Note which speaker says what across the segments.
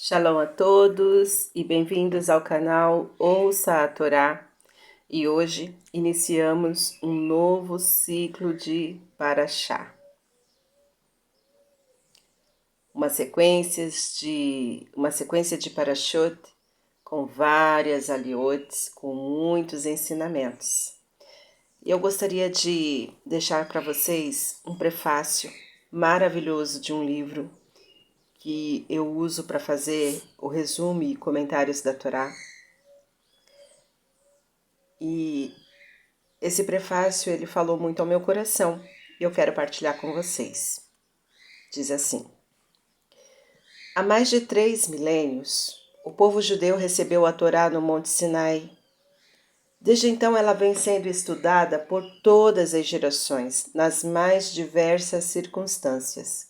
Speaker 1: Shalom a todos e bem-vindos ao canal Ouça a Torá. E hoje iniciamos um novo ciclo de Parashá. Uma sequência de Parashot com várias aliotes, com muitos ensinamentos. E eu gostaria de deixar para vocês um prefácio maravilhoso de um livro que eu uso para fazer o resumo e comentários da Torá. E esse prefácio ele falou muito ao meu coração e eu quero partilhar com vocês. Diz assim: há mais de 3 milênios, o povo judeu recebeu a Torá no Monte Sinai. Desde então ela vem sendo estudada por todas as gerações, nas mais diversas circunstâncias.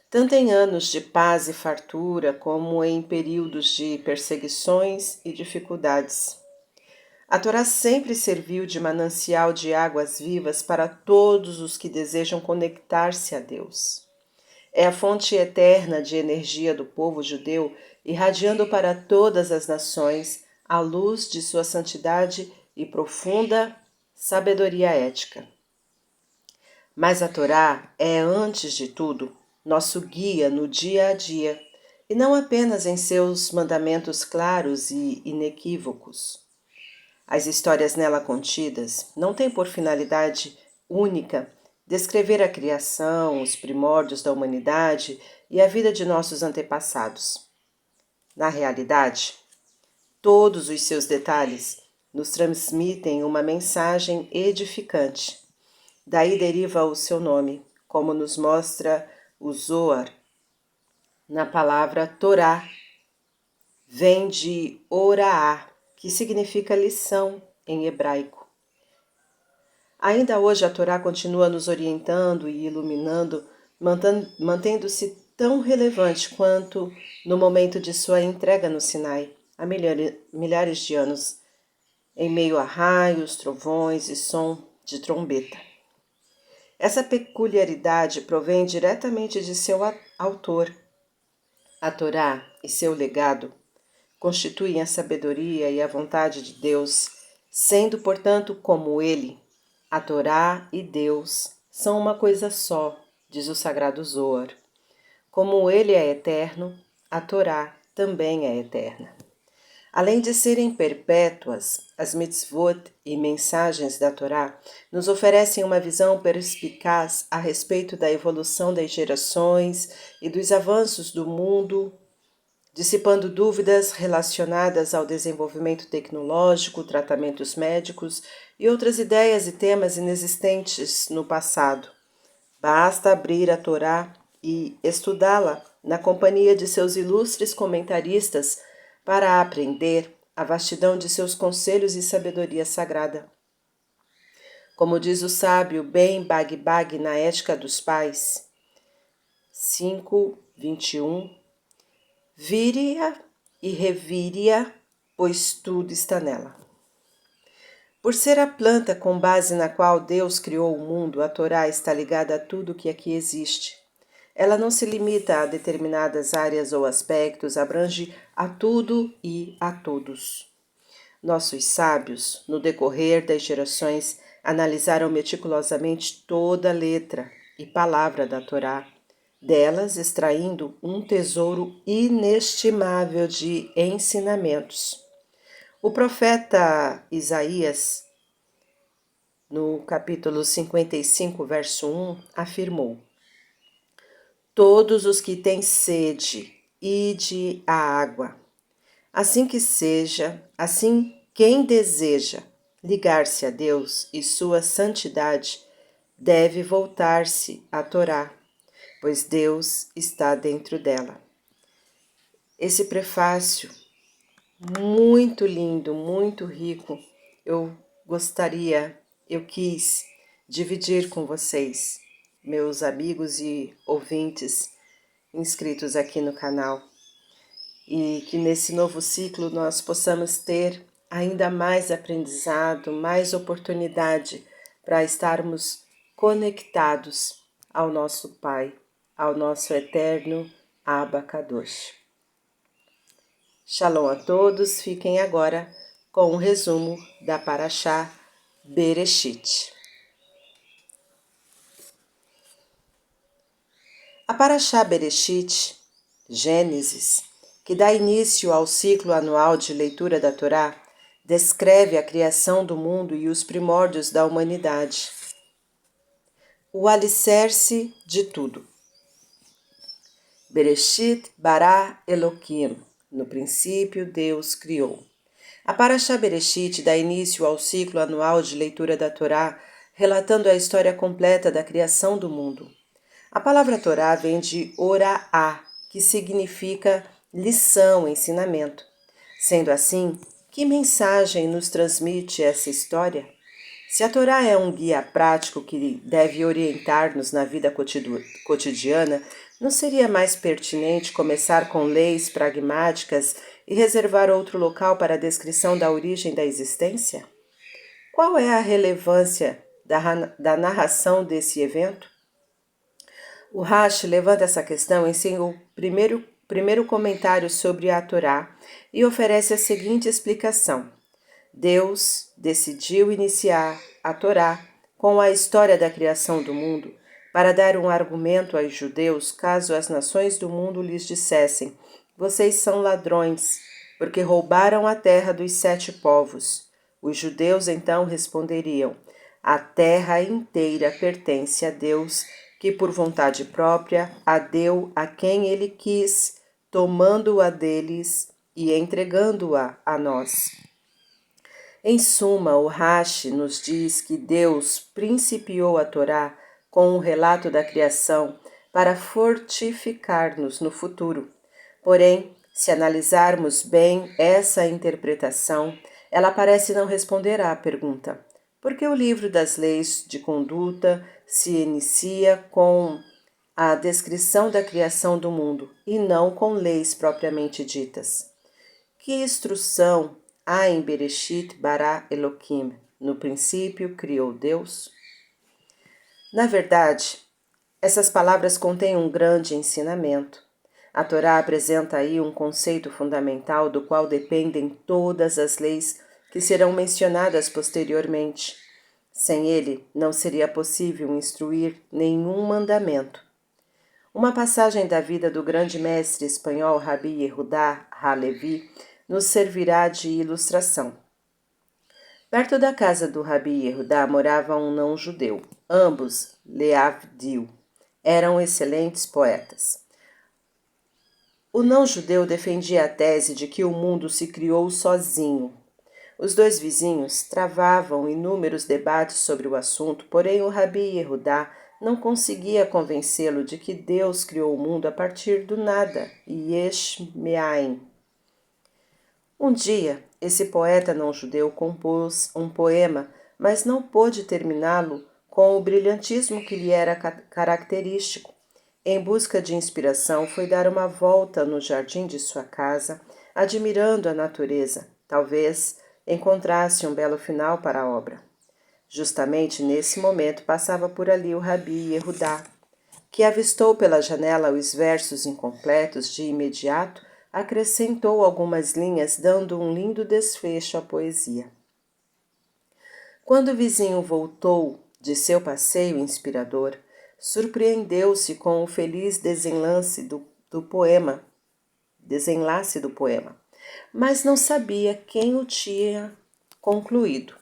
Speaker 1: Tanto em anos de paz e fartura, como em períodos de perseguições e dificuldades. A Torá sempre serviu de manancial de águas vivas para todos os que desejam conectar-se a Deus. É a fonte eterna de energia do povo judeu, irradiando para todas as nações a luz de sua santidade e profunda sabedoria ética. Mas a Torá é, antes de tudo, nosso guia no dia a dia, e não apenas em seus mandamentos claros e inequívocos. As histórias nela contidas não têm por finalidade única descrever a criação, os primórdios da humanidade e a vida de nossos antepassados. Na realidade, todos os seus detalhes nos transmitem uma mensagem edificante. Daí deriva o seu nome, como nos mostra o Zohar. Na palavra Torá, vem de Oraá, que significa lição em hebraico. Ainda hoje a Torá continua nos orientando e iluminando, mantendo-se tão relevante quanto no momento de sua entrega no Sinai, há milhares de anos, em meio a raios, trovões e som de trombeta. Essa peculiaridade provém diretamente de seu autor. A Torá e seu legado constituem a sabedoria e a vontade de Deus, sendo, portanto, como ele, a Torá e Deus são uma coisa só, diz o sagrado Zohar. Como ele é eterno, a Torá também é eterna. Além de serem perpétuas, as mitzvot e mensagens da Torá nos oferecem uma visão perspicaz a respeito da evolução das gerações e dos avanços do mundo, dissipando dúvidas relacionadas ao desenvolvimento tecnológico, tratamentos médicos e outras ideias e temas inexistentes no passado. Basta abrir a Torá e estudá-la na companhia de seus ilustres comentaristas para aprender a vastidão de seus conselhos e sabedoria sagrada. Como diz o sábio Ben Bag na Ética dos Pais, 5:21, vire-a e revire-a, pois tudo está nela. Por ser a planta com base na qual Deus criou o mundo, a Torá está ligada a tudo que aqui existe. Ela não se limita a determinadas áreas ou aspectos, abrange a tudo e a todos. Nossos sábios, no decorrer das gerações, analisaram meticulosamente toda letra e palavra da Torá, delas extraindo um tesouro inestimável de ensinamentos. O profeta Isaías, no capítulo 55, verso 1, afirmou: todos os que têm sede, ide à água. Assim que seja, assim quem deseja ligar-se a Deus e sua santidade deve voltar-se à Torá, pois Deus está dentro dela. Esse prefácio, muito lindo, muito rico, eu quis dividir com vocês, meus amigos e ouvintes inscritos aqui no canal, e que nesse novo ciclo nós possamos ter ainda mais aprendizado, mais oportunidade para estarmos conectados ao nosso Pai, ao nosso eterno Abacadosh. Shalom a todos, fiquem agora com um resumo da Parashá Bereshit. A Parashá Bereshit, Gênesis, que dá início ao ciclo anual de leitura da Torá, descreve a criação do mundo e os primórdios da humanidade, o alicerce de tudo. Bereshit bara Elohim, no princípio Deus criou. A Parashá Bereshit dá início ao ciclo anual de leitura da Torá, relatando a história completa da criação do mundo. A palavra Torá vem de Oraá, que significa lição, ensinamento. Sendo assim, que mensagem nos transmite essa história? Se a Torá é um guia prático que deve orientar-nos na vida cotidiana, não seria mais pertinente começar com leis pragmáticas e reservar outro local para a descrição da origem da existência? Qual é a relevância da narração desse evento? O Rashi levanta essa questão em seu primeiro comentário sobre a Torá e oferece a seguinte explicação. Deus decidiu iniciar a Torá com a história da criação do mundo para dar um argumento aos judeus caso as nações do mundo lhes dissessem: vocês são ladrões, porque roubaram a terra dos 7 povos. Os judeus então responderiam: a terra inteira pertence a Deus, que por vontade própria a deu a quem ele quis, tomando-a deles e entregando-a a nós. Em suma, o Rashi nos diz que Deus principiou a Torá com o relato da criação para fortificar-nos no futuro. Porém, se analisarmos bem essa interpretação, ela parece não responder à pergunta: por que o livro das leis de conduta se inicia com a descrição da criação do mundo e não com leis propriamente ditas? Que instrução há em Bereshit bara Elohim, no princípio criou Deus? Na verdade, essas palavras contêm um grande ensinamento. A Torá apresenta aí um conceito fundamental do qual dependem todas as leis que serão mencionadas posteriormente. Sem ele, não seria possível instruir nenhum mandamento. Uma passagem da vida do grande mestre espanhol Rabbi Yehudá Halevi nos servirá de ilustração. Perto da casa do Rabbi Yehudá morava um não-judeu. Ambos, leavdil, eram excelentes poetas. O não-judeu defendia a tese de que o mundo se criou sozinho. Os dois vizinhos travavam inúmeros debates sobre o assunto, porém o Rabbi Yehudá não conseguia convencê-lo de que Deus criou o mundo a partir do nada, yesh me'ain. Um dia, esse poeta não-judeu compôs um poema, mas não pôde terminá-lo com o brilhantismo que lhe era característico. Em busca de inspiração, foi dar uma volta no jardim de sua casa, admirando a natureza. Talvez encontrasse um belo final para a obra. Justamente nesse momento passava por ali o Rabbi Yehudá, que avistou pela janela os versos incompletos. De imediato acrescentou algumas linhas, dando um lindo desfecho à poesia. Quando o vizinho voltou de seu passeio inspirador, surpreendeu-se com o feliz desenlace do poema, mas não sabia quem o tinha concluído.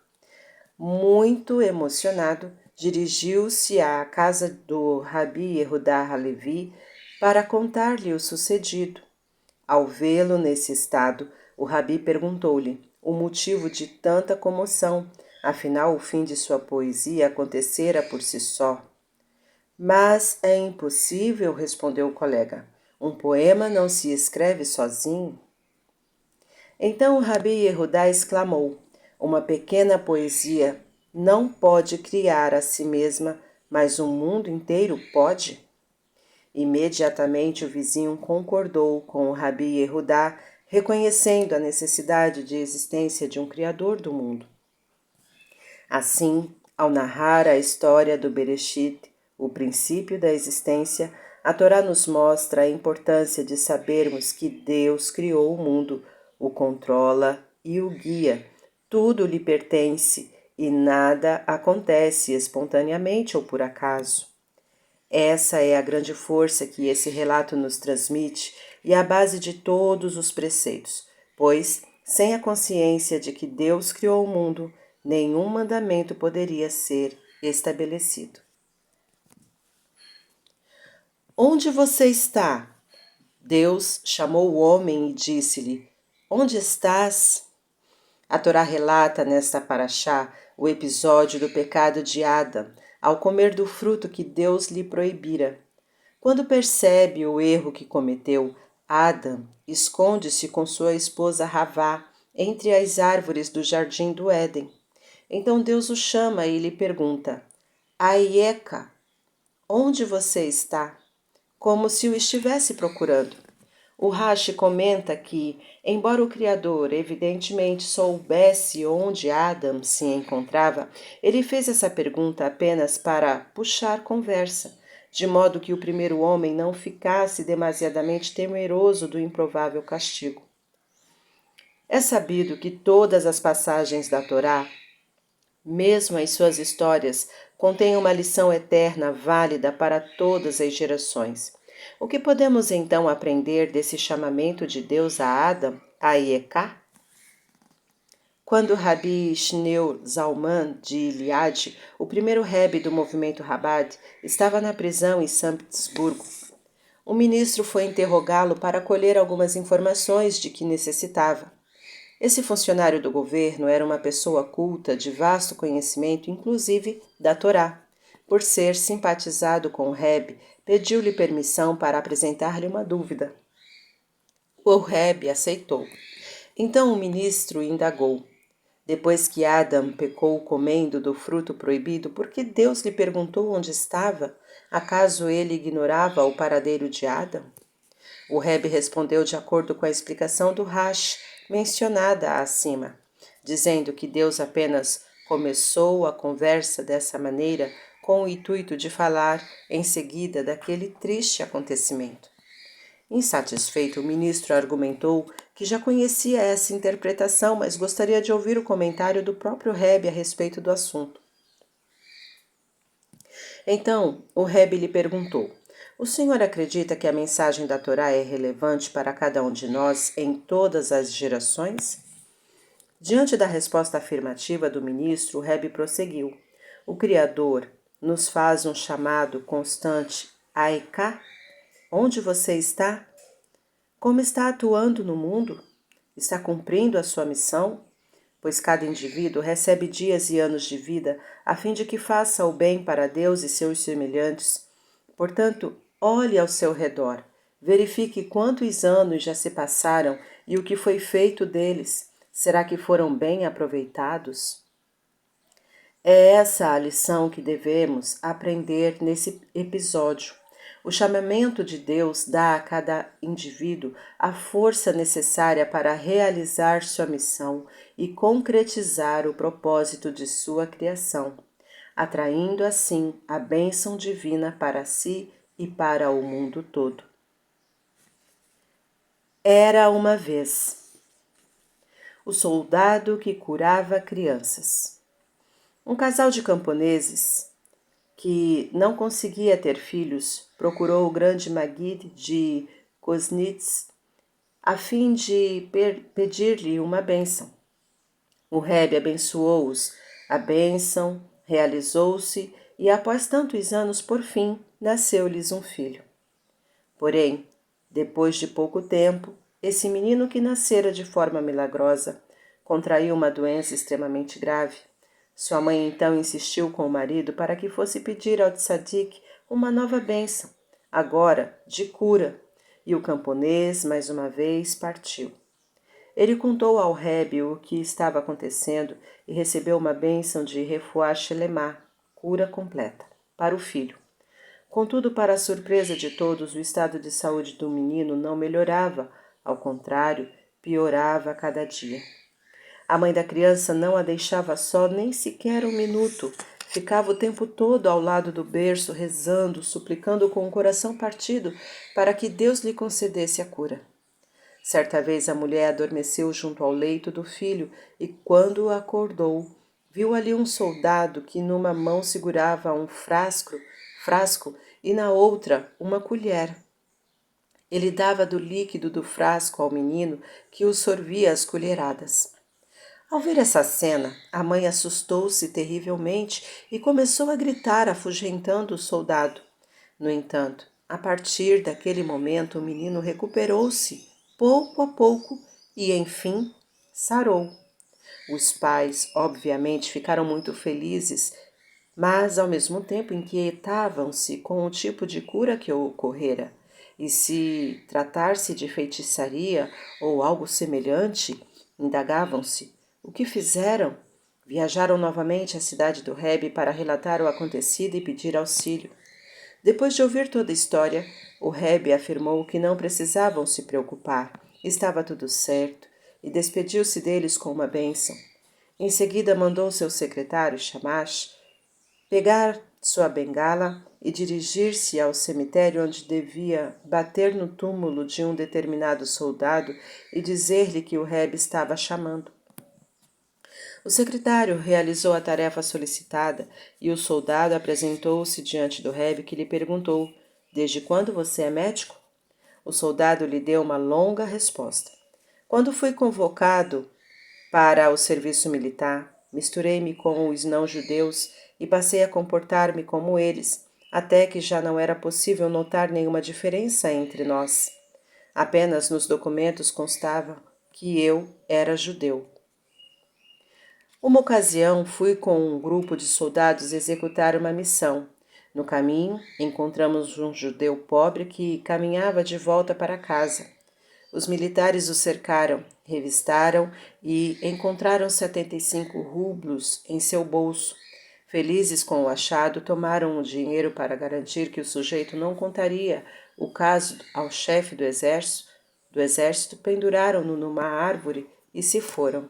Speaker 1: Muito emocionado, dirigiu-se à casa do Rabbi Yehudá Halevi para contar-lhe o sucedido. Ao vê-lo nesse estado, o Rabi perguntou-lhe o motivo de tanta comoção, afinal o fim de sua poesia acontecera por si só. Mas é impossível, respondeu o colega. Um poema não se escreve sozinho. Então o Rabi Yehudá exclamou: uma pequena poesia não pode criar a si mesma, mas o mundo inteiro pode? Imediatamente o vizinho concordou com o Rabi Yehudá, reconhecendo a necessidade de existência de um Criador do mundo. Assim, ao narrar a história do Bereshit, o princípio da existência, A Torá nos mostra a importância de sabermos que Deus criou o mundo, o controla e o guia. Tudo lhe pertence e nada acontece espontaneamente ou por acaso. Essa é a grande força que esse relato nos transmite e a base de todos os preceitos, pois, sem a consciência de que Deus criou o mundo, nenhum mandamento poderia ser estabelecido. Onde você está? Deus chamou o homem e disse-lhe: Onde estás? A Torá relata nesta paraxá o episódio do pecado de Adão, ao comer do fruto que Deus lhe proibira. Quando percebe o erro que cometeu, Adão esconde-se com sua esposa Havá entre as árvores do jardim do Éden. Então Deus o chama e lhe pergunta: Aieca, onde você está? Como se o estivesse procurando. O Rashi comenta que, embora o Criador evidentemente soubesse onde Adam se encontrava, ele fez essa pergunta apenas para puxar conversa, de modo que o primeiro homem não ficasse demasiadamente temeroso do improvável castigo. É sabido que todas as passagens da Torá, mesmo as suas histórias, contêm uma lição eterna válida para todas as gerações. O que podemos então aprender desse chamamento de Deus a Adão, a Ieká? Quando Rabi Shneur Zalman de Iliade, o primeiro rebbe do movimento Chabad, estava na prisão em São Petersburgo, um ministro foi interrogá-lo para colher algumas informações de que necessitava. Esse funcionário do governo era uma pessoa culta, de vasto conhecimento, inclusive da Torá. Por ser simpatizado com o Rebbe, pediu-lhe permissão para apresentar-lhe uma dúvida. O Rebbe aceitou. Então o ministro indagou: depois que Adão pecou comendo do fruto proibido, por que Deus lhe perguntou onde estava? Acaso ele ignorava o paradeiro de Adão? O Rebbe respondeu de acordo com a explicação do Rashi, mencionada acima, dizendo que Deus apenas começou a conversa dessa maneira com o intuito de falar em seguida daquele triste acontecimento. Insatisfeito, o ministro argumentou que já conhecia essa interpretação, mas gostaria de ouvir o comentário do próprio Rebbe a respeito do assunto. Então, o Rebbe lhe perguntou: o senhor acredita que a mensagem da Torá é relevante para cada um de nós em todas as gerações? Diante da resposta afirmativa do ministro, o Rebbe prosseguiu: o Criador nos faz um chamado constante, Aiká, onde você está? Como está atuando no mundo? Está cumprindo a sua missão? Pois cada indivíduo recebe dias e anos de vida a fim de que faça o bem para Deus e seus semelhantes. Portanto, olhe ao seu redor, verifique quantos anos já se passaram e o que foi feito deles. Será que foram bem aproveitados? É essa a lição que devemos aprender nesse episódio. O chamamento de Deus dá a cada indivíduo a força necessária para realizar sua missão e concretizar o propósito de sua criação, atraindo assim a bênção divina para si e para o mundo todo. Era uma vez o soldado que curava crianças. Um casal de camponeses que não conseguia ter filhos procurou o grande Maguid de Kuznets a fim de pedir-lhe uma bênção. O Rebbe abençoou-os, a bênção realizou-se e após tantos anos, por fim, nasceu-lhes um filho. Porém, depois de pouco tempo, esse menino que nascera de forma milagrosa contraiu uma doença extremamente grave. Sua mãe então insistiu com o marido para que fosse pedir ao tzadik uma nova bênção, agora de cura, e o camponês, mais uma vez, partiu. Ele contou ao Rebbe o que estava acontecendo e recebeu uma bênção de refuá shelemá, cura completa, para o filho. Contudo, para a surpresa de todos, o estado de saúde do menino não melhorava, ao contrário, piorava a cada dia. A mãe da criança não a deixava só nem sequer um minuto ficava o tempo todo ao lado do berço, rezando, suplicando com o coração partido para que Deus lhe concedesse a cura. Certa vez a mulher adormeceu junto ao leito do filho e, quando acordou, viu ali um soldado que numa mão segurava um frasco e na outra uma colher. Ele dava do líquido do frasco ao menino, que o sorvia às colheradas. Ao ver essa cena, a mãe assustou-se terrivelmente e começou a gritar, afugentando o soldado. No entanto, a partir daquele momento, o menino recuperou-se pouco a pouco e, enfim, sarou. Os pais, obviamente, ficaram muito felizes, mas ao mesmo tempo inquietavam-se com o tipo de cura que ocorrera. E se tratar-se de feitiçaria ou algo semelhante, indagavam-se. O que fizeram? Viajaram novamente à cidade do Rebe para relatar o acontecido e pedir auxílio. Depois de ouvir toda a história, o Rebe afirmou que não precisavam se preocupar, estava tudo certo, e despediu-se deles com uma bênção. Em seguida mandou seu secretário, Shamash, pegar sua bengala e dirigir-se ao cemitério onde devia bater no túmulo de um determinado soldado e dizer-lhe que o Rebe estava chamando. O secretário realizou a tarefa solicitada e o soldado apresentou-se diante do Rebe, que lhe perguntou: Desde quando você é médico? O soldado lhe deu uma longa resposta. Quando fui convocado para o serviço militar, misturei-me com os não-judeus e passei a comportar-me como eles, até que já não era possível notar nenhuma diferença entre nós. Apenas nos documentos constava que eu era judeu. Uma ocasião fui com um grupo de soldados executar uma missão. No caminho, encontramos um judeu pobre que caminhava de volta para casa. Os militares o cercaram, revistaram e encontraram 75 rublos em seu bolso. Felizes com o achado, tomaram o dinheiro para garantir que o sujeito não contaria o caso ao chefe do exército, penduraram-no numa árvore e se foram.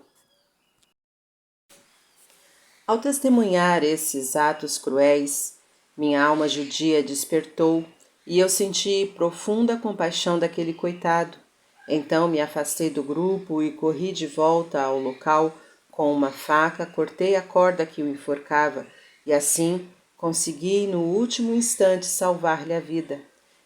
Speaker 1: Ao testemunhar esses atos cruéis, minha alma judia despertou e eu senti profunda compaixão daquele coitado. Então me afastei do grupo e corri de volta ao local. Com uma faca, cortei a corda que o enforcava e assim consegui no último instante salvar-lhe a vida.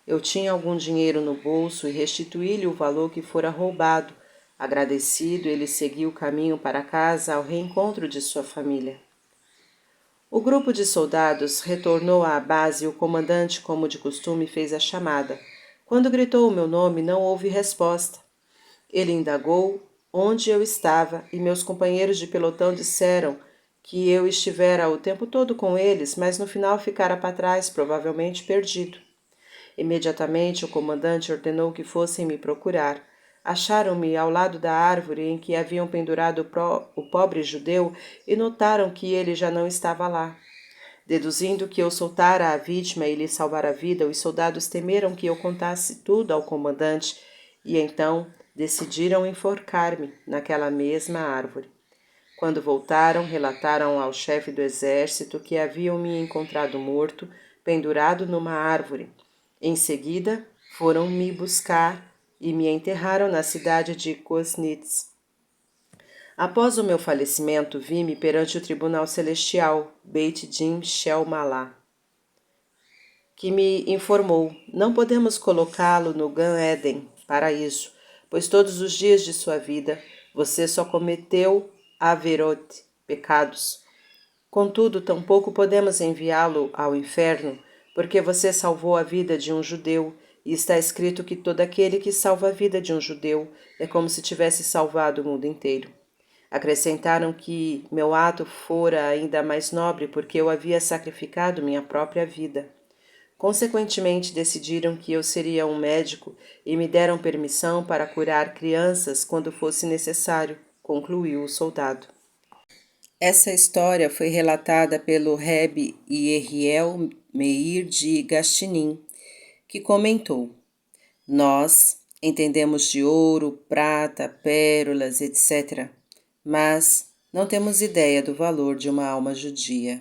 Speaker 1: Eu tinha algum dinheiro no bolso e restituí-lhe o valor que fora roubado. Agradecido, ele seguiu o caminho para casa ao reencontro de sua família. O grupo de soldados retornou à base e o comandante, como de costume, fez a chamada. Quando gritou o meu nome, não houve resposta. Ele indagou onde eu estava e meus companheiros de pelotão disseram que eu estivera o tempo todo com eles, mas no final ficara para trás, provavelmente perdido. Imediatamente o comandante ordenou que fossem me procurar. Acharam-me ao lado da árvore em que haviam pendurado o pobre judeu e notaram que ele já não estava lá. Deduzindo que eu soltara a vítima e lhe salvara a vida, os soldados temeram que eu contasse tudo ao comandante e então decidiram enforcar-me naquela mesma árvore. Quando voltaram, relataram ao chefe do exército que haviam me encontrado morto, pendurado numa árvore. Em seguida, foram me buscar e me enterraram na cidade de Kusnitz. Após o meu falecimento, vi-me perante o Tribunal Celestial, Beit Din Shel Malá, que me informou: não podemos colocá-lo no Gan Eden, paraíso, pois todos os dias de sua vida você só cometeu averot, pecados. Contudo, tampouco podemos enviá-lo ao inferno, porque você salvou a vida de um judeu, e está escrito que todo aquele que salva a vida de um judeu é como se tivesse salvado o mundo inteiro. Acrescentaram que meu ato fora ainda mais nobre porque eu havia sacrificado minha própria vida. Consequentemente, decidiram que eu seria um médico e me deram permissão para curar crianças quando fosse necessário, concluiu o soldado. Essa história foi relatada pelo Rebbe Yeriel Meir de Gastinim, que comentou: Nós entendemos de ouro, prata, pérolas, etc., mas não temos ideia do valor de uma alma judia.